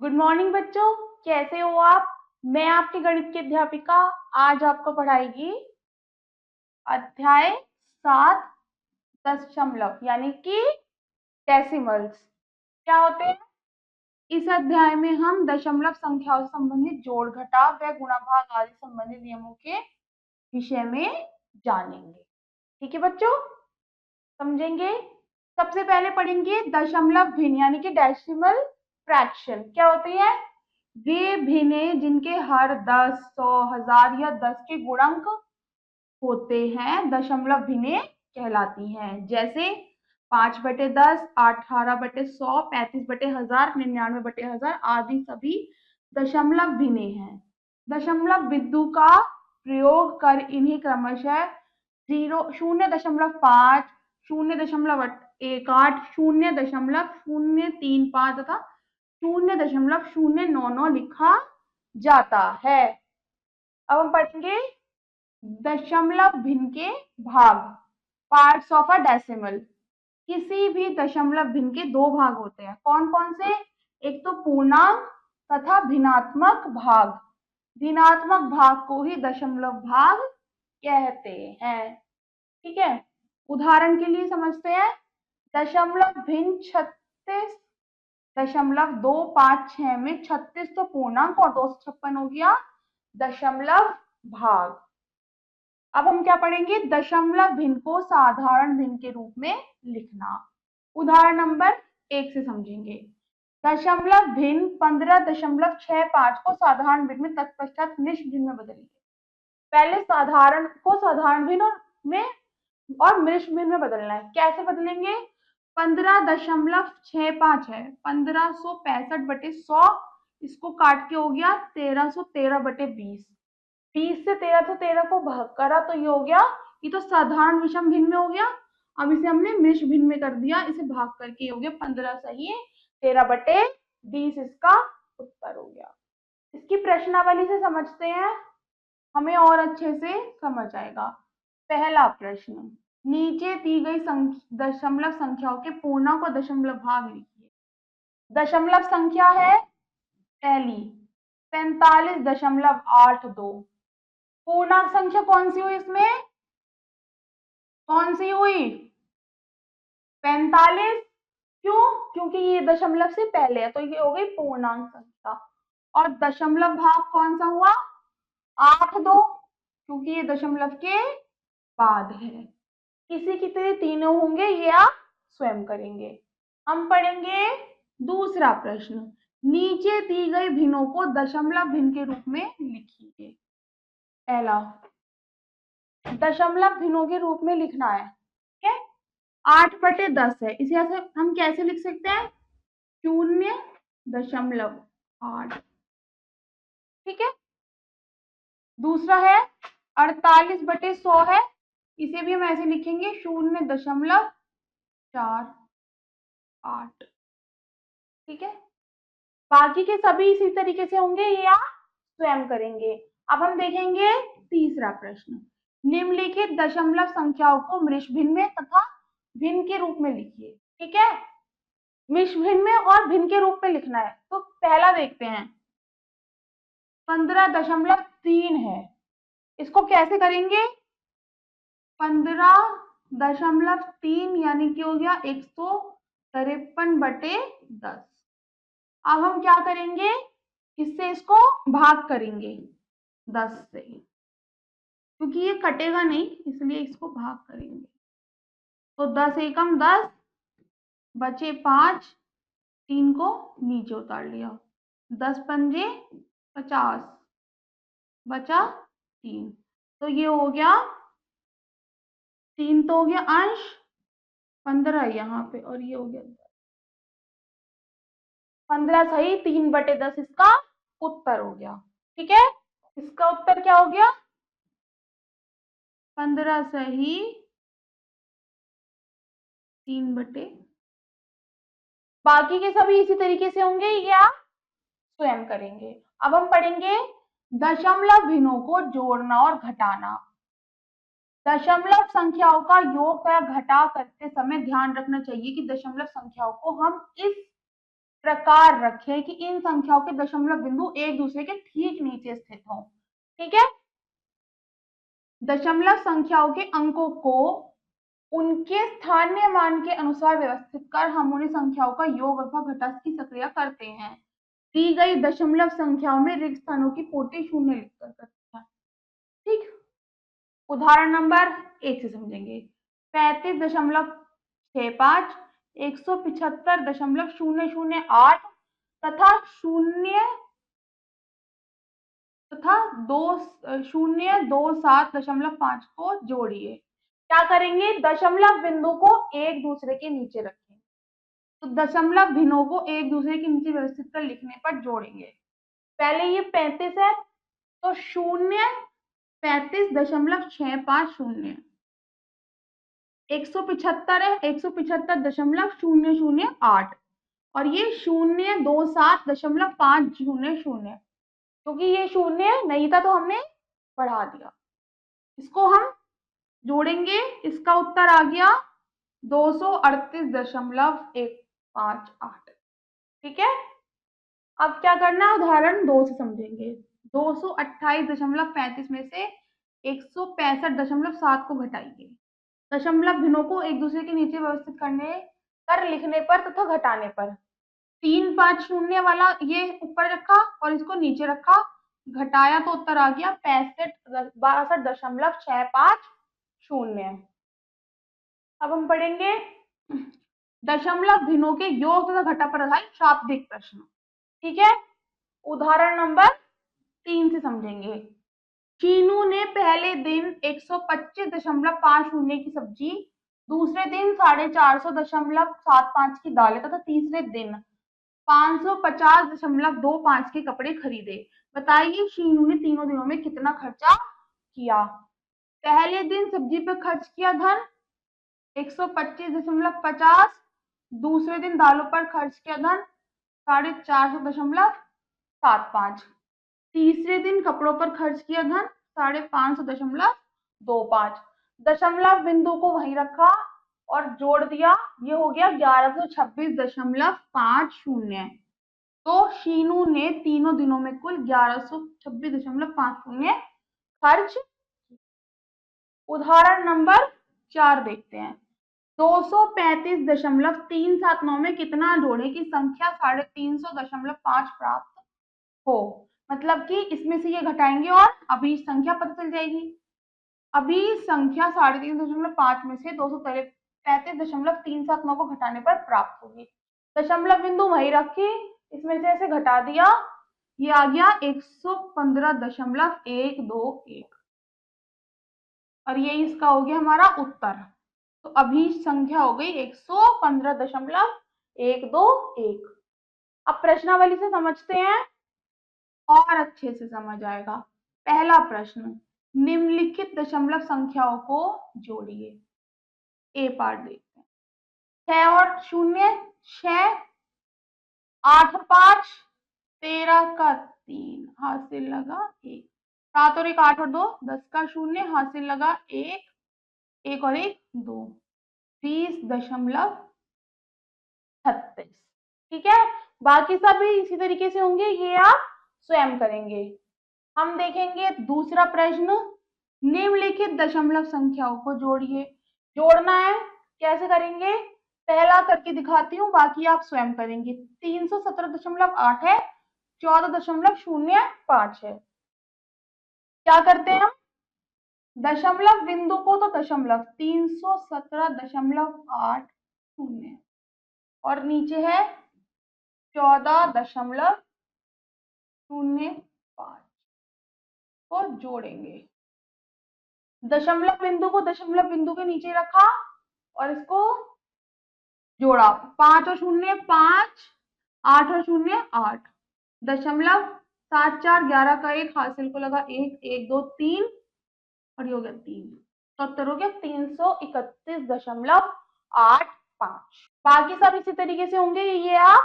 Good morning बच्चों, कैसे हो आप। मैं आपकी गणित की अध्यापिका आज आपको पढ़ाएगी अध्याय 7 दशमलव यानी कि डेसिमल्स क्या होते हैं। इस अध्याय में हम दशमलव संख्याओं से संबंधित जोड़ घटाव व गुणा भाग आदि संबंधित नियमों के विषय में जानेंगे। ठीक है बच्चों, समझेंगे। सबसे पहले पढ़ेंगे दशमलव भिन्न यानी कि डेसिमल फ्रैक्शन क्या होती है। वे भिन्नें जिनके हर 10, 100, 1000 या 10 के गुणक होते हैं दशमलव भिन्नें कहलाती हैं। जैसे 5/10, 18/100, 35/1000, 99/1000 आदि सभी दशमलव भिन्नें हैं। दशमलव बिंदु का प्रयोग कर इन्हें क्रमशः 0.5, 0.18, 0.035 तथा 0.099 लिखा जाता है। अब हम पढ़ेंगे दशमलव भिन्न के भाग, पार्ट्स ऑफ अ डेसिमल। किसी भी दशमलव भिन्न के दो भाग होते हैं। कौन कौन से? एक तो पूर्णांक तथा भिन्नात्मक भाग। भिन्नात्मक भाग को ही दशमलव भाग कहते हैं। ठीक है, उदाहरण के लिए समझते हैं। दशमलव भिन्न 36.256 में 36 तो पूर्णांक और 256 हो गया दशमलव भाग। अब हम क्या पढ़ेंगे, दशमलव भिन्न को साधारण भिन्न के रूप में लिखना। उदाहरण नंबर 1 से समझेंगे। दशमलव भिन्न 15.65 को साधारण भिन्न में तत्पश्चात मिश्र भिन्न में बदलिए। पहले साधारण को साधारण भिन्न में और मिश्र भिन्न में बदलना है। कैसे बदलेंगे? 15.65 है, 1565/100, इसको काट के हो गया 1313/20। 20 से 1313 को भाग करा तो ये हो गया, ये तो साधारण विषम भिन्न में हो गया। अब इसे हमने मिश्र भिन्न में कर दिया, इसे भाग करके हो गया 15 सही 13/20, इसका उत्तर हो गया। इसकी प्रश्नावली से समझते हैं, हमें और अच्छे से समझ आएगा। पहला प्रश्न, नीचे दी गई दशमलव संख्याओं के पूर्णांक और दशमलव भाग लिखिए। दशमलव संख्या है पहली 45.82। पूर्णांक संख्या कौन सी हुई इसमें? कौन सी हुई? 45। क्यों? क्योंकि ये दशमलव से पहले है तो ये हो गई पूर्णांक संख्या। और दशमलव भाग कौन सा हुआ? 8/2, क्योंकि ये दशमलव के बाद है। किसी की तरह तीनों होंगे, ये आप स्वयं करेंगे। हम पढ़ेंगे दूसरा प्रश्न, नीचे दी गई भिन्नों को दशमलव भिन्न के रूप में लिखिए। पहला दशमलव भिन्नों के रूप में लिखना है, ठीक है। 8/10 है, इसे ऐसे हम कैसे लिख सकते हैं? 0.8, ठीक है। दूसरा है 48/100 है, इसे भी हम ऐसे लिखेंगे 0.48, ठीक है। बाकी के सभी इसी तरीके से होंगे, ये आप स्वयं करेंगे। अब हम देखेंगे तीसरा प्रश्न, निम्नलिखित दशमलव संख्याओं को मिश्र भिन्न में तथा भिन्न के रूप में लिखिए। ठीक है, मिश्र भिन्न में और भिन्न के रूप में लिखना है। तो पहला देखते हैं, 15.3 है, इसको कैसे करेंगे? 15.3 यानी कि हो गया 153/10। अब हम क्या करेंगे, इससे इसको भाग करेंगे 10 से, क्योंकि ये कटेगा नहीं इसलिए इसको भाग करेंगे। तो 10 एकम 10, बचे 5, 3 को नीचे उतार लिया, 10 पंजे 50, बचा 3। तो ये हो गया 3 तो हो गया अंश, 15 यहाँ पे और ये हो गया 15 सही 3/10 इसका उत्तर हो गया। ठीक है, इसका उत्तर क्या हो गया? 15 सही 3/। बाकी के सभी इसी तरीके से होंगे, ये आप स्वयं करेंगे। अब हम पढ़ेंगे दशमलव भिन्नों को जोड़ना और घटाना। दशमलव संख्याओं का योग या घटा करते समय ध्यान रखना चाहिए कि दशमलव संख्याओं को हम इस प्रकार रखें कि इन संख्याओं के दशमलव बिंदु एक दूसरे के ठीक नीचे स्थित हों। ठीक है, दशमलव संख्याओं के अंकों को उनके स्थानीय मान के अनुसार व्यवस्थित कर हम उन्हीं संख्याओं का योग अथवा घटास की प्रक्रिया करते हैं। दी गई दशमलव संख्याओं में रिक्त स्थानों की पूर्ति शून्य लिखकर करते हैं। ठीक, उदाहरण नंबर 1 से समझेंगे। 35.65, 175.008 तथा 0.027.5 को जोड़िए। क्या करेंगे, दशमलव बिंदु को एक दूसरे के नीचे रखें। तो दशमलव भिन्नों को एक दूसरे के नीचे व्यवस्थित कर लिखने पर जोड़ेंगे। पहले ये 35 है तो 0.35.650, 175 है 175.008 और ये 0.27.500, क्योंकि ये शून्य नहीं था तो हमने बढ़ा दिया। इसको हम जोड़ेंगे, इसका उत्तर आ गया 238.158। ठीक है, अब क्या करना है, उदाहरण 2 से समझेंगे। 228.35 में से 165.7 को घटाइए। दशमलव भिन्नों को एक दूसरे के नीचे व्यवस्थित करने कर लिखने पर तथा घटाने पर 350 वाला ये ऊपर रखा और इसको नीचे रखा, घटाया तो उत्तर आ गया 62.65। अब हम पढ़ेंगे दशमलव भिन्नों के योग तथा घटा पर आधारित शाब्दिक प्रश्न। ठीक है, उदाहरण नंबर 3 से समझेंगे। शीनू ने पहले दिन 125.50 की सब्जी, दूसरे दिन 450.75 की दालें तथा तीसरे दिन 550.25 के कपड़े खरीदे। बताइए शीनू ने तीनों दिनों में कितना खर्चा किया। पहले दिन सब्जी पर खर्च किया धन 125.50, दूसरे दिन दालों पर खर्च किया धन 450.75, तीसरे दिन कपड़ों पर खर्च किया धन 550.25। दशमलव बिंदु को वहीं रखा और जोड़ दिया, ये हो गया 1126.50। तो शीनू ने तीनों दिनों में कुल 1126.50 खर्च। उदाहरण नंबर 4 देखते हैं। 235.379 में कितना जोड़े की संख्या 350.5 प्राप्त हो। मतलब कि इसमें से ये घटाएंगे और अभी संख्या पता चल जाएगी। अभी संख्या 350.5 में से 235.379 को घटाने पर प्राप्त होगी। दशमलव बिंदु वही रखी, इसमें से ऐसे घटा दिया, ये आ गया 115.121 और ये इसका हो गया हमारा उत्तर। तो अभी संख्या हो गई 115.121। अब प्रश्नावली से समझते हैं और अच्छे से समझ आएगा। पहला प्रश्न, निम्नलिखित दशमलव संख्याओं को जोड़िए। ए पार्ट देखते हैं। 6 और 0 6, 8 और 5 13 का 3 हासिल लगा 1, 7 और 1 8 और 2 10 का 0 हासिल लगा 1, 1 और 1 2, 20.36। ठीक है, बाकी सब भी इसी तरीके से होंगे, ये आप स्वयं करेंगे। हम देखेंगे दूसरा प्रश्न, निम्नलिखित दशमलव संख्याओं को जोड़िए। जोड़ना है, कैसे करेंगे, पहला करके दिखाती हूँ, बाकी आप स्वयं करेंगे। 317.8 है, 14.05 है। क्या करते हैं हम, दशमलव बिंदु को तो दशमलव 317.80 और नीचे है 14.05 को जोड़ेंगे। दशमलव बिंदु को दशमलव बिंदु के नीचे रखा और इसको जोड़ा, 5 और 0 5, 8 और 0 8, दशमलव 7 4 11 का 1 हासिल को लगा 1 1 2 3 और ये हो गया 3, तो उत्तर हो गया 331.85। बाकी सब इसी तरीके से होंगे, ये आप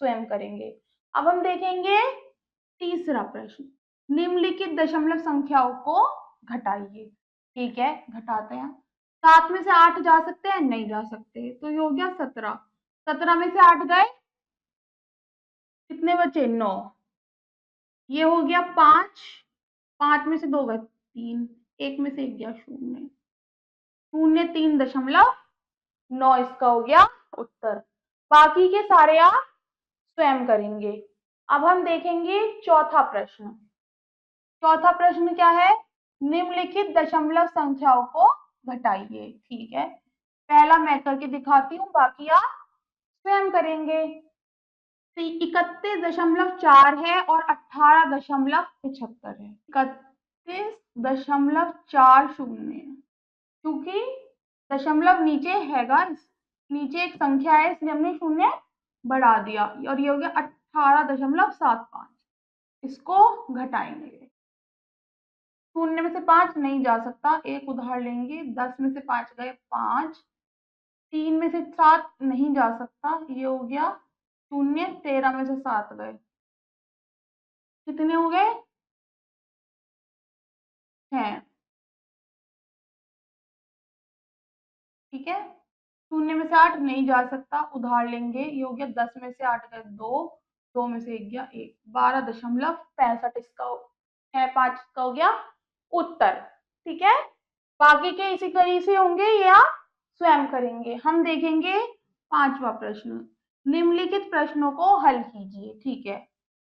स्वयं करेंगे। अब हम देखेंगे तीसरा प्रश्न, निम्नलिखित दशमलव संख्याओं को घटाइए। ठीक है, घटाते हैं। 7 में से 8 जा सकते हैं, नहीं जा सकते, तो ये हो गया 17, 17 में से 8 गए कितने बचे? 9। ये हो गया 5, 5 में से 2 गए 3, 1 में से 1 गया 0, 0.3 इसका हो गया उत्तर। बाकी के सारे आप स्वयं करेंगे। अब हम देखेंगे चौथा प्रश्न। चौथा प्रश्न क्या है? निम्नलिखित दशमलव संख्याओं को घटाइए। ठीक है, पहला मैं करके दिखाती हूँ, बाकी आप स्वयं करेंगे। 31.4 है और 18.75 है। 31.40, क्योंकि दशमलव नीचे हैगा, नीचे एक संख्या है इसलिए हमने शून्य बढ़ा दिया, और ये हो गया 18.75। इसको घटाएंगे। शून्य में से 5 नहीं जा सकता, एक उधार लेंगे। 10 में से 5 गए 5, 3 में से 7 नहीं जा सकता, ये हो गया 0, 13 में से 7 गए, कितने हो गए? 6। ठीक है, 0 में से 8 नहीं जा सकता, उधार लेंगे, ये हो गया 10 में से 8 गए 2, 2 में से 1 गया 1, 12.65 इसका है, 5 का हो गया उत्तर। ठीक है, बाकी के इसी कड़ी से होंगे, ये आप स्वयं करेंगे। हम देखेंगे पांचवा प्रश्न। निम्नलिखित प्रश्नों को हल कीजिए। ठीक है,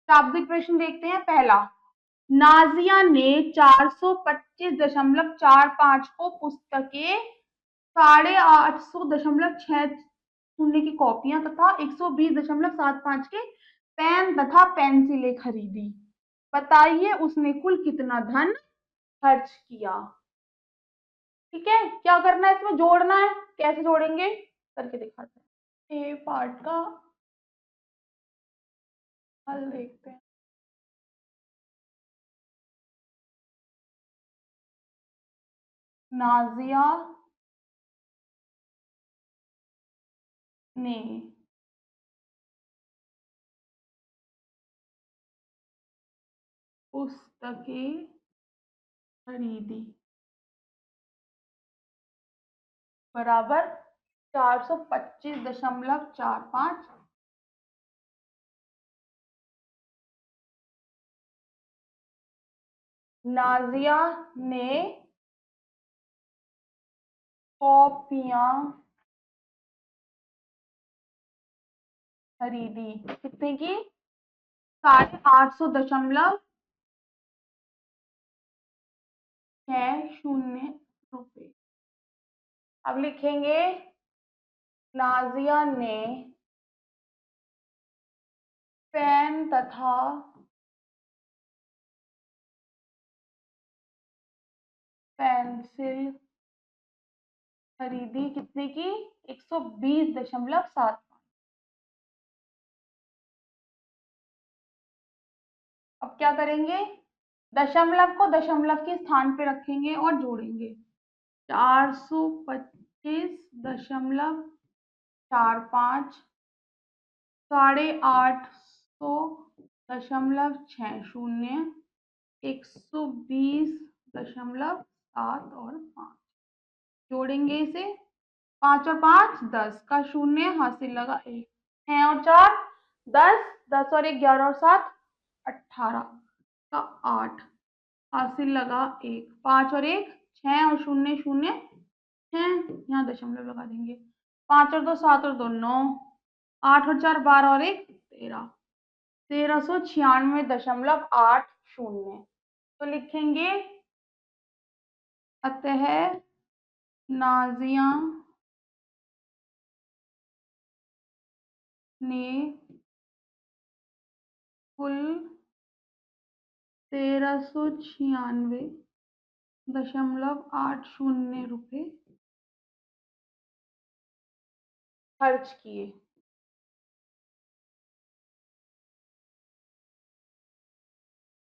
शाब्दिक प्रश्न देखते हैं। पहला, नाजिया ने 425.45 को पुस्तकें 850.60 की कॉपियां तथा 120.75 के पेन तथा पेंसिलें खरीदी। बताइए उसने कुल कितना धन खर्च किया। ठीक है, क्या करना है? इसमें जोड़ना है। कैसे जोड़ेंगे करके दिखाते हैं। ए पार्ट का हल देखते हैं। नाजिया ने पुस्तकें खरीदी बराबर 425.45। नाजिया ने कॉपियां खरीदी कितने की? 850.60 रुपए। अब लिखेंगे नाजिया ने पेन तथा पेंसिल खरीदी कितने की? 120.75। अब क्या करेंगे? दशमलव को दशमलव के स्थान पे रखेंगे और जोड़ेंगे। 425.45 850.60 120.7 और 5 जोड़ेंगे इसे। 5 और 5 10 का 0 हासिल लगा 1, 6 और 4 10, 10 और 1 11 और 7 18 का 8 हासिल लगा 1, 5 और 1 6 और 0 0 6, यहाँ दशमलव लगा देंगे। 5 और 2 7 और 2 9, 8 और 4 12 और 1 13, 1396.80। तो लिखेंगे अतः नाजिया ने कुल 1396.80 रुपए खर्च किए।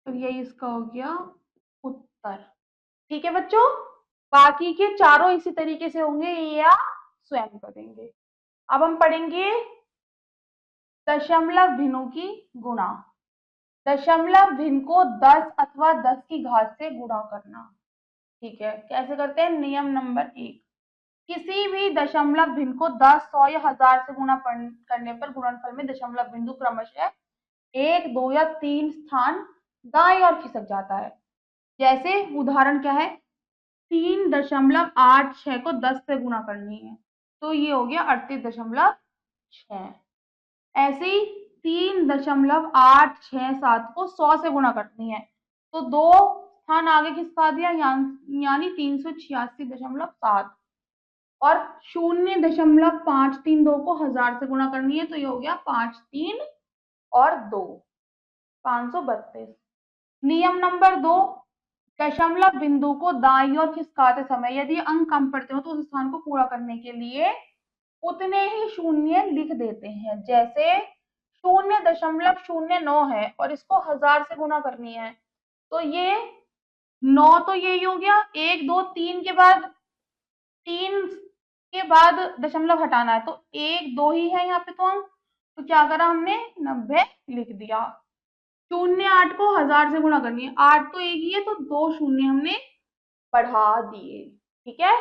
तो यही इसका हो गया उत्तर। ठीक है बच्चों, बाकी के चारों इसी तरीके से होंगे, ये आप स्वयं करेंगे। अब हम पढ़ेंगे दशमलव भिन्नों की गुणा। दशमलव भिन्न को 10 अथवा 10 की घात से गुणा करना। ठीक है, कैसे करते हैं? नियम नंबर 1, किसी भी दशमलव भिन्न को 10, 100 या 1000 से गुणा करने पर गुणनफल में दशमलव बिंदु क्रमशः 1, 2 या 3 स्थान दाईं ओर खिसक जाता है। जैसे उदाहरण क्या है, 3.86 को 10 से गुणा करनी है, तो ये हो गया 38.6। ऐसे ही 3.867 को 100 से गुणा करनी है, तो 2 स्थान आगे खिसका दिया, यानी 386.7। और 0.532 को 1000 से गुणा करनी है, तो ये हो गया 5 3 और 2, 532। नियम नंबर 2, दशमलव बिंदु को दाईं ओर खिसकाते समय यदि अंक कम पड़ते हो तो उस स्थान को पूरा करने के लिए उतने ही शून्य लिख देते हैं। जैसे 0.09 है और इसको 1000 से गुणा करनी है, तो ये 9 तो यही हो गया, 1 2 3 के बाद 3 के बाद दशमलव हटाना है, तो 1 2 ही है यहाँ पे, तो अंक, तो क्या करा हमने, 90 लिख दिया। 0.8 को 1000 से गुणा करनी है, 8 तो एक ही है, तो 2 शून्य हमने बढ़ा दिए। ठीक है,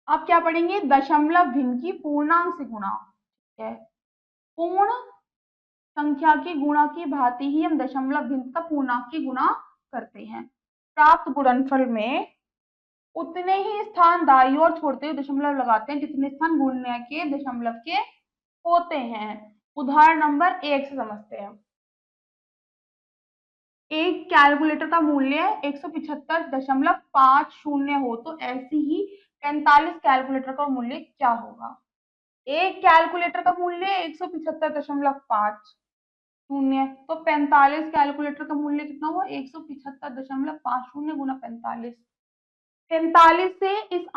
अब क्या पढ़ेंगे, दशमलव भिन्न की पूर्णांक से गुणा। ठीक है, पूर्ण संख्या की गुणा की भांति ही हम दशमलव भिन्न का पूर्णांक की गुणा करते हैं। प्राप्त गुणनफल में उतने ही स्थान दाईं ओर छोड़ते हुए दशमलव लगाते हैं जितने स्थान गुणन के दशमलव के होते हैं। उदाहरण नंबर 1 से समझते हैं। एक कैलकुलेटर का मूल्य 175.50 हो, तो ऐसी ही 45 कैलकुलेटर का मूल्य क्या होगा। एक कैलकुलेटर का मूल्य 175.50, तो 45 कैलकुलेटर का मूल्य कितना हुआ, 175.50 गुना 45। 45 से इस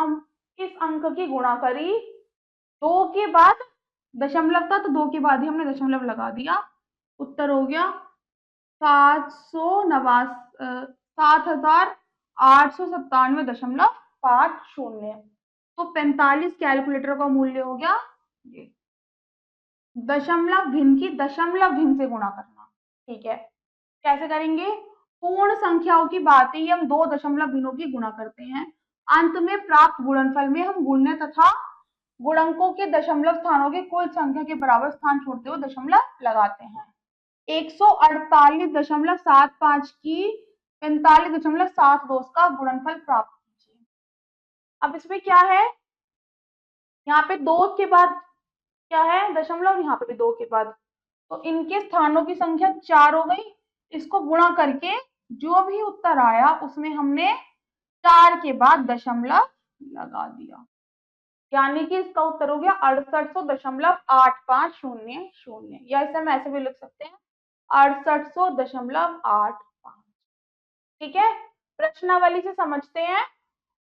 अंक की गुणा करी, 2 के बाद दशमलव था तो 2 के बाद ही हमने दशमलव लगा दिया, उत्तर हो गया 7,897.50। तो 45 कैलकुलेटर का मूल्य हो गया ये। दशमलव भिन्न की दशमलव भिन्न से गुणा करना। ठीक है, कैसे करेंगे, पूर्ण संख्याओं की बात ही हम 2 दशमलव भिन्नों की गुणा करते हैं, अंत में प्राप्त गुणनफल में हम गुणन तथा गुणकों के दशमलव स्थानों के कुल संख्या के बराबर स्थान छोड़ते हुए दशमलव लगाते हैं। 148.75 की 45.72 का गुणनफल प्राप्त कीजिए। अब इसमें क्या है, यहाँ पे 2 के बाद क्या है, दशमलव, यहाँ पे भी 2 के बाद, तो इनके स्थानों की संख्या 4 हो गई। इसको गुणा करके जो भी उत्तर आया उसमें हमने 4 के बाद दशमलव लगा दिया, यानी कि इसका उत्तर हो गया 6800.8500, या इसे हम ऐसे भी लिख सकते हैं 6800.85। ठीक है, प्रश्नावली से समझते हैं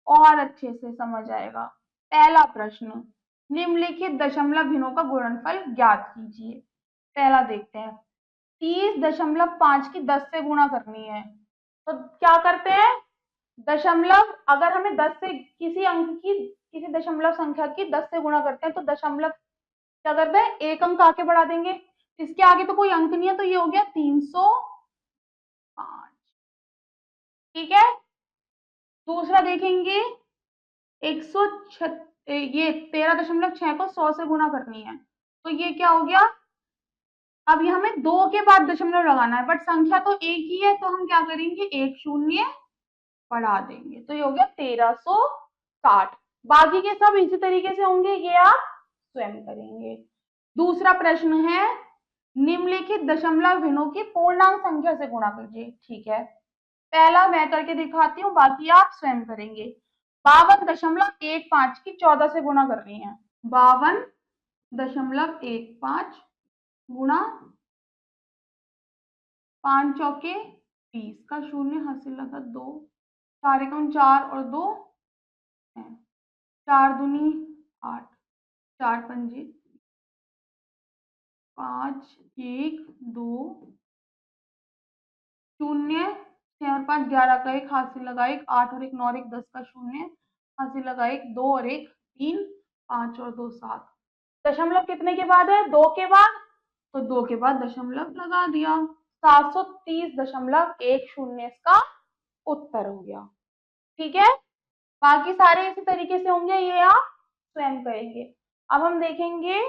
और अच्छे से समझ आएगा। पहला प्रश्न, निम्नलिखित दशमलव भिन्नों का गुणनफल ज्ञात कीजिए। पहला देखते हैं, 30.5 की 10 से गुणा करनी है, तो क्या करते हैं, दशमलव, अगर हमें 10 से किसी दशमलव संख्या की 10 से गुणा करते हैं, तो दशमलव क्या करते हैं, एक अंक आगे बढ़ा देंगे, इसके आगे तो कोई अंक नहीं है, तो ये हो गया 305। ठीक है, दूसरा देखेंगे, 13.6 को 100 से गुणा करनी है, तो ये क्या हो गया, अब ये हमें 2 के बाद दशमलव लगाना है, बट संख्या तो एक ही है, तो हम क्या करेंगे, एक शून्य बढ़ा देंगे, तो ये हो गया 1360। बाकी के सब इसी तरीके से होंगे, ये आप स्वयं करेंगे। दूसरा प्रश्न है, निम्नलिखित दशमलव भिन्नों की पूर्णांक संख्या से गुणा कीजिए। ठीक है, पहला मैं करके दिखाती हूँ, बाकी आप स्वयं करेंगे। 52.15 की 14 से गुणा करनी है, 52.15 गुणा 5 चौके 20 का शून्य, हासिल लगा 2, 4 एकम 4 और 2 है, 4 दूनी 8, 4 पंजे 5, 1 2 शून्य, 6 और 5 11 का 1, हासिल लगा 1, 8 और 1 9 और 1 10 का शून्य, हासिल लगा 1, 2 और 1 3, 5 और 2 7। दशमलव कितने के बाद है, 2 के बाद, तो 2 के बाद दशमलव लगा दिया, 730.10 इसका उत्तर हो गया। ठीक है, बाकी सारे इसी तरीके से होंगे, ये आप स्वयं करेंगे। अब हम देखेंगे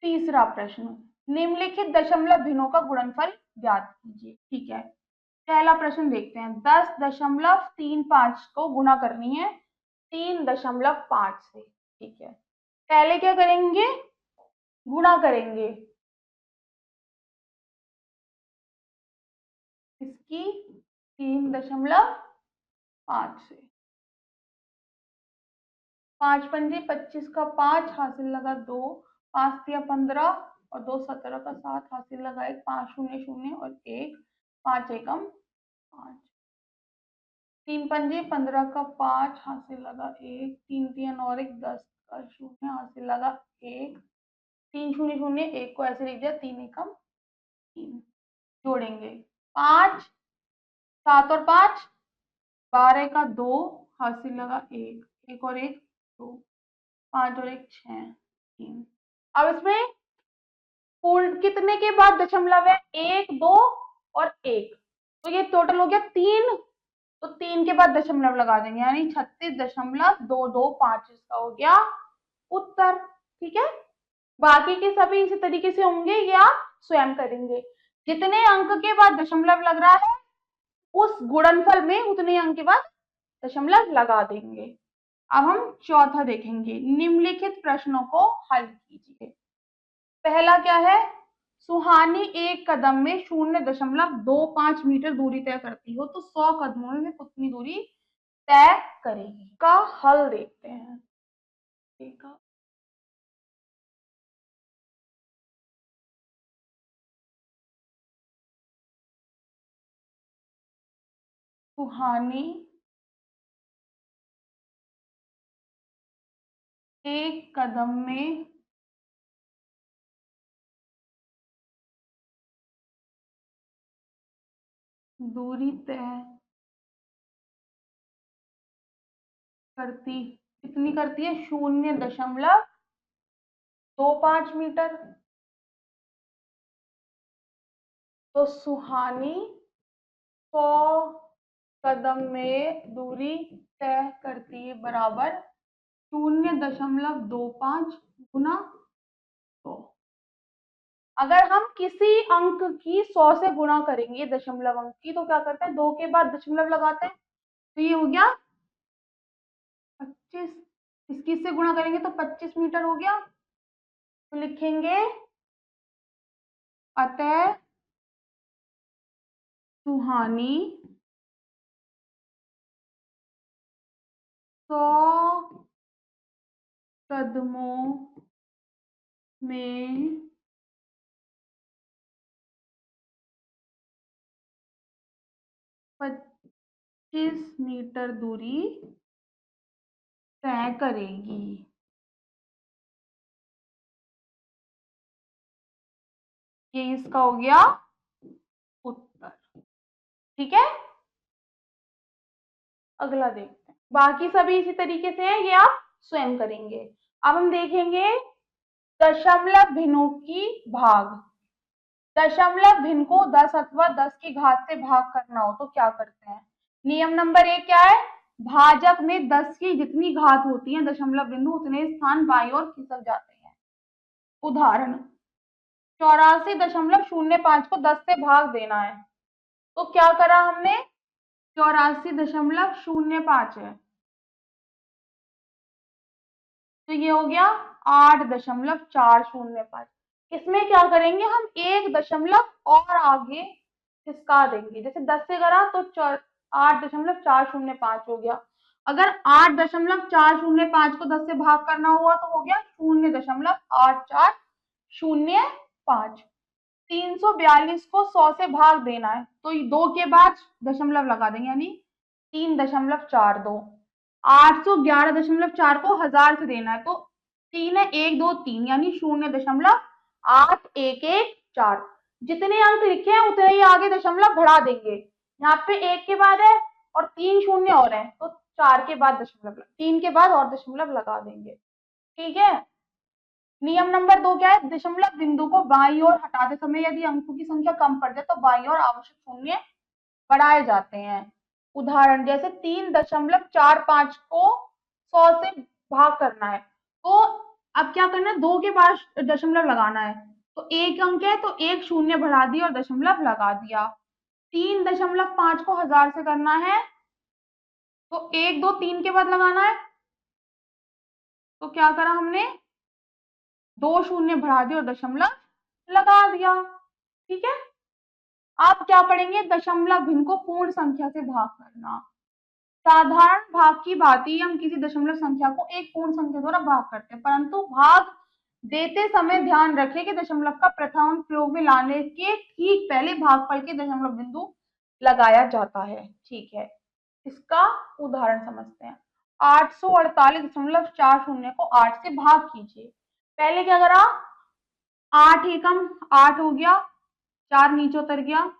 तीसरा प्रश्न, निम्नलिखित दशमलव भिन्नों का गुणनफल ज्ञात कीजिए। ठीक है, पहला प्रश्न देखते हैं। 10.35 को गुणा करनी है 3.5 से। ठीक है, पहले क्या करेंगे, गुणा करेंगे इसकी 3.5 से। 5 पंजे 25 का 5 हासिल लगा 2, 5 दिया 15 और 2 17 का 7 हासिल लगा 1, 5 शून्य शून्य और 1, 5 एकम 5। 3 पंजे 15 का 5 हासिल लगा 1, 3 3 और 1 10 का शून्य हासिल लगा 1, 3 शून्य शून्य 1 को ऐसे लिख दिया 3 एकम 3। जोड़ेंगे 5 7 और 5 12 का 2 हासिल लगा 1, 1 और 1 2, 5 और 1 6 3। अब इसमें पूर्ण कितने के बाद दशमलव है, 1 2 और 1, तो ये टोटल हो गया 3, तो 3 के बाद दशमलव लगा देंगे यानी 36.225 इसका हो गया उत्तर। ठीक है, बाकी के सभी इसी तरीके से होंगे, ये आप स्वयं करेंगे। जितने अंक के बाद दशमलव लग रहा है उस गुणनफल में उतने अंक के बाद दशमलव लगा देंगे। अब हम चौथा देखेंगे, निम्नलिखित प्रश्नों को हल कीजिए। पहला क्या है, सुहानी एक कदम में 0.25 मीटर दूरी तय करती हो तो 100 कदमों में कितनी दूरी तय करेगी। का हल देखते हैं। ठीक है, सुहानी एक कदम में दूरी तय करती, कितनी करती है, 0.25 मीटर। तो सुहानी 100 कदम में दूरी तय करती है बराबर 0.25 गुना 100। अगर हम किसी अंक की 100 से गुणा करेंगे दशमलव अंक की, तो क्या करते हैं, 2 के बाद दशमलव लगाते हैं, तो ये हो गया 25। इसकी से गुणा करेंगे तो 25 मीटर हो गया, तो लिखेंगे अतः सुहानी 100 कदमों में पच्चीस मीटर दूरी तय करेगी। ये इसका हो गया उत्तर। ठीक है, अगला देखते हैं। बाकी सभी इसी तरीके से है, ये आप स्वयं करेंगे। अब हम देखेंगे दशमलव भिन्नों की भाग। दशमलव भिन्न को 10 अथवा 10 की घात से भाग करना हो तो क्या करते हैं। नियम नंबर 1 क्या है, भाजक में 10 की जितनी घात होती है दशमलव बिंदु उतने स्थान बाईं ओर खिसक जाते हैं। उदाहरण 84.05 को 10 से भाग देना है, तो क्या करा हमने, 84.05 है, तो ये हो गया 8.405। इसमें क्या करेंगे, हम एक दशमलव और आगे खिसका देंगे। जैसे 10 से करा तो 8.405 हो गया। अगर 8.405 को 10 से भाग करना हुआ तो हो गया 0.8405। 342 को 100 से भाग देना है तो 2 के बाद दशमलव लगा देंगे यानी 3.42। 811.4 को 1000 से देना है तो 3 है 1 2 3 यानी 0.8114। जितने अंक लिखे हैं उतने ही आगे दशमलव बढ़ा देंगे। यहाँ पे 1 के बाद है और 3 शून्य और है तो 4 के बाद दशमलव, 3 के बाद और दशमलव लगा देंगे। ठीक है, नियम नंबर 2 क्या है, दशमलव बिंदु को बाईं ओर हटाते समय यदि अंकों की संख्या कम पड़ जाए तो बाईं ओर आवश्यक शून्य बढ़ाए जाते हैं। उदाहरण जैसे 3.45 को 100 से भाग करना है तो अब क्या करना है, 2 के बाद दशमलव लगाना है तो एक अंक है तो एक शून्य बढ़ा दिया और दशमलव लगा दिया। 3.5 को 1000 से करना है तो 1 2 3 के बाद लगाना है, तो क्या करा हमने, 2 शून्य बढ़ा दिया और दशमलव लगा दिया। ठीक है, आप क्या पढ़ेंगे, दशमलव भिन्न को पूर्ण संख्या से भाग करना। साधारण भाग की भांति हम किसी दशमलव संख्या को एक पूर्ण संख्या द्वारा भाग करते हैं, परंतु भाग देते समय ध्यान रखें कि दशमलव का प्रथम प्रयोग में लाने के ठीक पहले भागफल के दशमलव बिंदु लगाया जाता है। ठीक है, इसका उदाहरण समझते हैं। 848.40 को 8 से भाग कीजिए। पहले क्या करा, 8 एकम 8 हो गया, 4 नीचे उतर गया,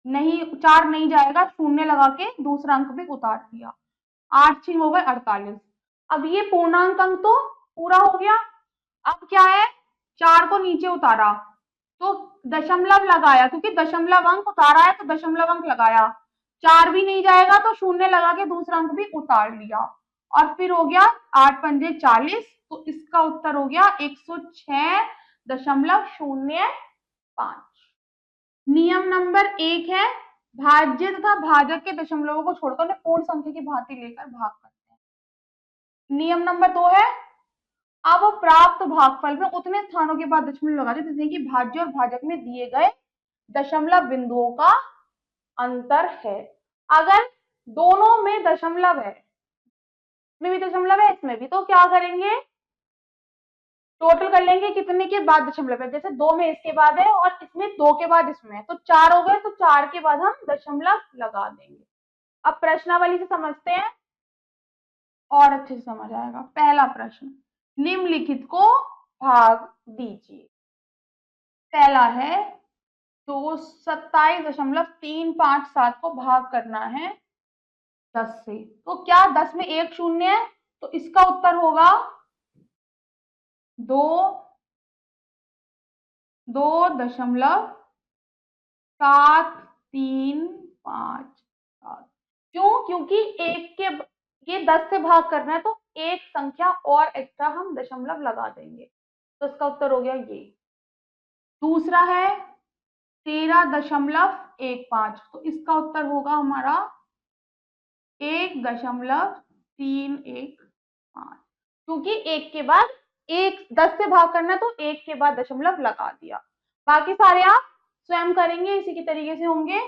नहीं 4 नहीं जाएगा, शून्य लगा के दूसरा अंक भी उतार दिया, 8 6 हो गए 48। अब ये पूर्णांक अंक तो पूरा हो गया। अब क्या है, 4 को नीचे उतारा तो दशमलव लगाया, क्योंकि दशमलव अंक उतारा है तो दशमलव अंक लगाया, 4 भी नहीं जाएगा तो शून्य लगा के दूसरा अंक भी उतार लिया, और फिर हो गया 8 पंजे 40, तो इसका उत्तर हो गया 106.05। नियम नंबर 1 है, भाज्य तथा भाजक के दशमलवों को छोड़कर उन्हें पूर्ण संख्या की भांति लेकर भाग करते हैं। नियम नंबर 2 है, अब प्राप्त भागफल में उतने स्थानों के बाद दशमलव लगा दें जितने कि भाज्य और भाजक में दिए गए दशमलव बिंदुओं का अंतर है। अगर दोनों में दशमलव है, इसमें भी दशमलव है इसमें भी, तो क्या करेंगे, टोटल कर लेंगे कितने के बाद दशमलव है, जैसे 2 में इसके बाद है और इसमें 2 के बाद इसमें है, तो 4 हो गए, तो 4 के बाद हम दशमलव लगा देंगे। अब प्रश्नावली से समझते हैं और अच्छे से समझ आएगा। पहला प्रश्न, निम्नलिखित को भाग दीजिए। पहला है, तो 27.357 को भाग करना है 10 से, तो क्या 10 में एक शून्य है, तो इसका उत्तर होगा 2.7357। क्यों, क्योंकि एक के ये 10 से भाग करना है तो एक संख्या और एक्स्ट्रा हम दशमलव लगा देंगे, तो इसका उत्तर हो गया ये। दूसरा है 13.15, तो इसका उत्तर होगा हमारा 1.315, क्योंकि एक के बाद एक 10 से भाग करना है तो एक के बाद दशमलव लगा दिया। बाकी सारे आप स्वयं करेंगे, इसी के तरीके से होंगे।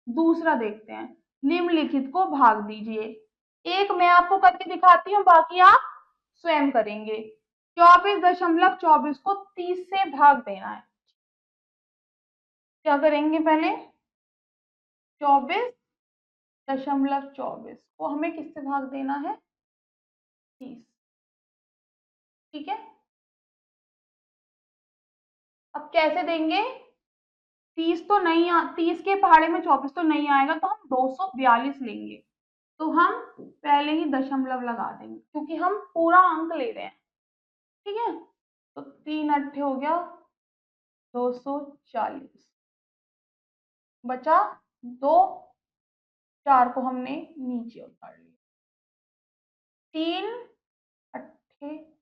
दूसरा देखते हैं, निम्नलिखित को भाग दीजिए। एक मैं आपको करके दिखाती हूँ, बाकी आप स्वयं करेंगे। 24.24 को 30 से भाग देना है। क्या करेंगे, पहले 24.24 को हमें किससे भाग देना है, 30। ठीक है, अब कैसे देंगे, 30 तो नहीं 30 के पहाड़े में 24 तो नहीं आएगा, तो हम 242 लेंगे, तो हम पहले ही दशमलव लगा देंगे क्योंकि हम पूरा अंक ले रहे हैं। ठीक है, तो 3 अट्ठे हो गया 240, बचा 2, 4 को हमने नीचे उतार लिया, 3 अट्ठे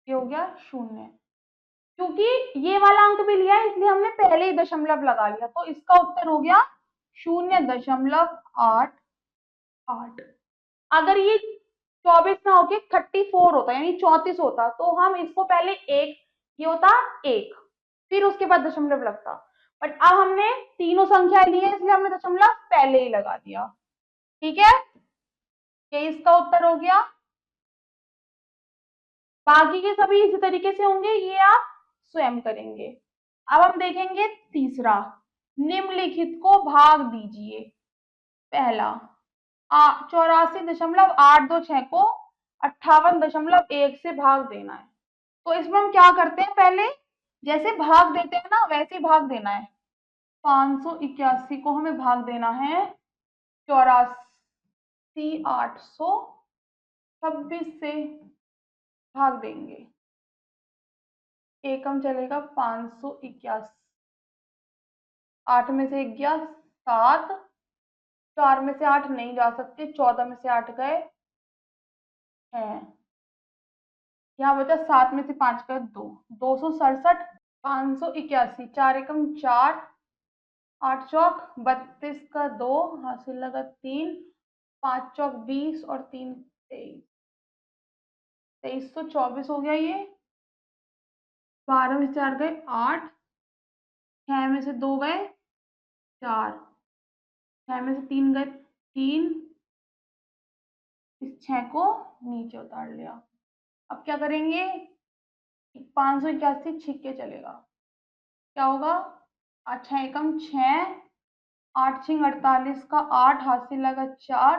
ये हो गया 0। क्योंकि ये वाला अंक भी लिया है इसलिए हमने पहले ही दशमलव लगा लिया, तो इसका उत्तर हो गया 0.88। अगर ये 24 ना होके 34 होता यानी 34 होता तो हम इसको पहले एक, ये होता एक, फिर उसके बाद दशमलव लगता, बट अब हमने तीनों संख्या ली है इसलिए हमने दशमलव पहले ही लगा दिया। ठीक है, ये इसका उत्तर हो गया। बाकी के सभी इसी तरीके से होंगे, ये आप स्वयं करेंगे। अब हम देखेंगे तीसरा, निम्नलिखित को भाग दीजिए। पहला 84.826 को 58.1 से भाग देना है, तो इसमें हम क्या करते हैं, पहले जैसे भाग देते हैं ना वैसे ही भाग देना है। 581 को हमें भाग देना है 84,826 से भाग देंगे, एकम चलेगा 581, 8 में से 1 गया 7, 4 में से 8 नहीं जा सकते, 14 में से 8 गए हैं। यहाँ बचा 7 में से 5 गए 2, 267, 581, 4 एकम 4, 8 चौक 32 का 2, हासिल लगा 3, 5 चौक 20 और 3 23, 2324 हो गया ये। 12 में से 4 गए 8, 6 में से 2 गए 4, 6 में से 3 गए 3, इस 6 को नीचे उतार लिया। अब क्या करेंगे, 581 छिक्के चलेगा, क्या होगा, 6 एकम 6, 8 छिंग 48 का 8, हासिल लगा 4,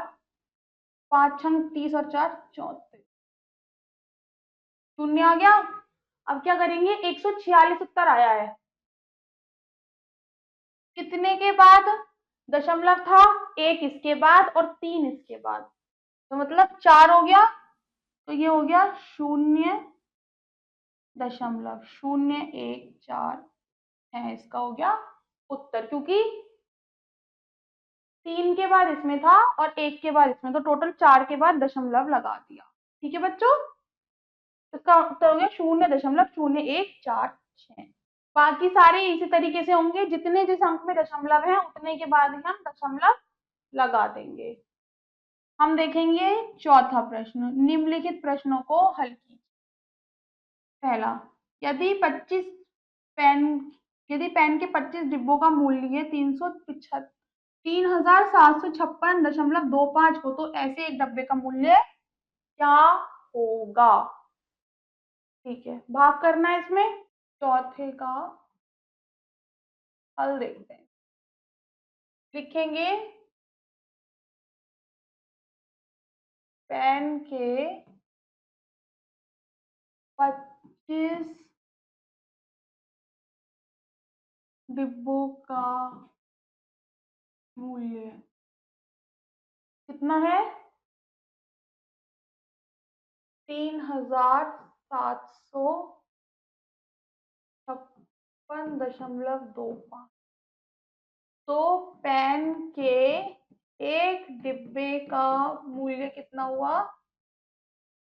5 छंग 30 और 4 34, शून्य आ गया। अब क्या करेंगे, 146 उत्तर आया है, कितने के बाद दशमलव था, 1 इसके बाद और 3 इसके बाद, तो मतलब 4 हो गया, तो ये हो गया 0.014 है, इसका हो गया उत्तर, क्योंकि 3 के बाद इसमें था और 1 के बाद इसमें, तो टोटल 4 के बाद दशमलव लगा दिया। ठीक है बच्चों, इसका उत्तर हो गया 0.0146। बाकी सारे इसी तरीके से होंगे, जितने जिस अंक में दशमलव है उतने के बाद ही हम दशमलव लगा देंगे। हम देखेंगे चौथा प्रश्न, निम्नलिखित प्रश्नों को हल कीजिए। पहला, यदि 25 पेन यदि पेन के 25 डिब्बों का मूल्य 3756.25 हो, तो ऐसे एक डब्बे का मूल्य क्या होगा। ठीक है, भाग करना है इसमें। चौथे का हल देखते हैं, लिखेंगे पेन के 25 डिब्बों का मूल्य कितना है, 3756.25। तो पेन के एक डिब्बे का मूल्य कितना हुआ,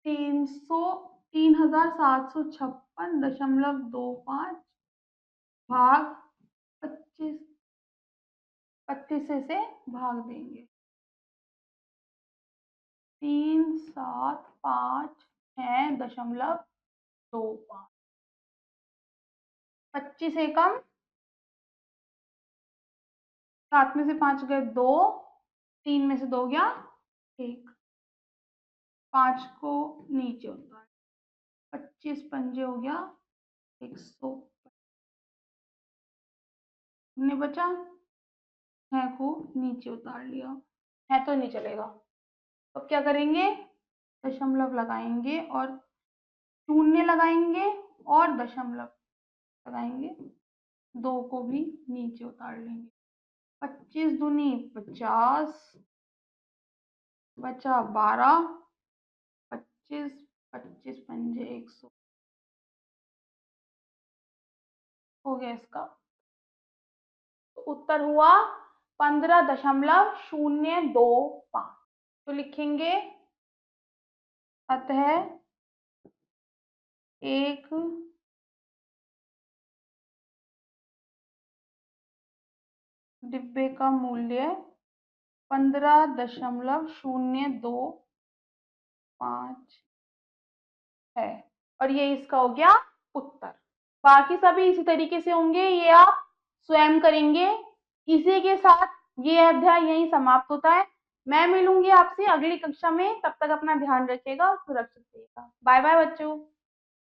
3756.25 भाग 25, 25 से भाग देंगे, 3756.25, 25 एकम 7 में से 5 गए 2, 3 में से 2 गया 1, 5 को नीचे उतार, 25 पंजे हो गया 100, हमने बचा 6 को नीचे उतार लिया, है तो नहीं चलेगा। अब क्या करेंगे, दशमलव लगाएंगे और शून्य लगाएंगे और दशमलव लगाएंगे, 2 को भी नीचे उतार लेंगे, 25 दूनी 50, बचा 12, 25, 25 पंजे 100 हो गया इसका, तो उत्तर हुआ 15.025। तो लिखेंगे, अतः एक डिब्बे का मूल्य 15.025 है, और ये इसका हो गया उत्तर। बाकी सभी इसी तरीके से होंगे, ये आप स्वयं करेंगे। इसी के साथ ये अध्याय यहीं समाप्त होता है। मैं मिलूंगी आपसे अगली कक्षा में, तब तक अपना ध्यान रखिएगा, सुरक्षित रहिएगा। बाय बाय बच्चों।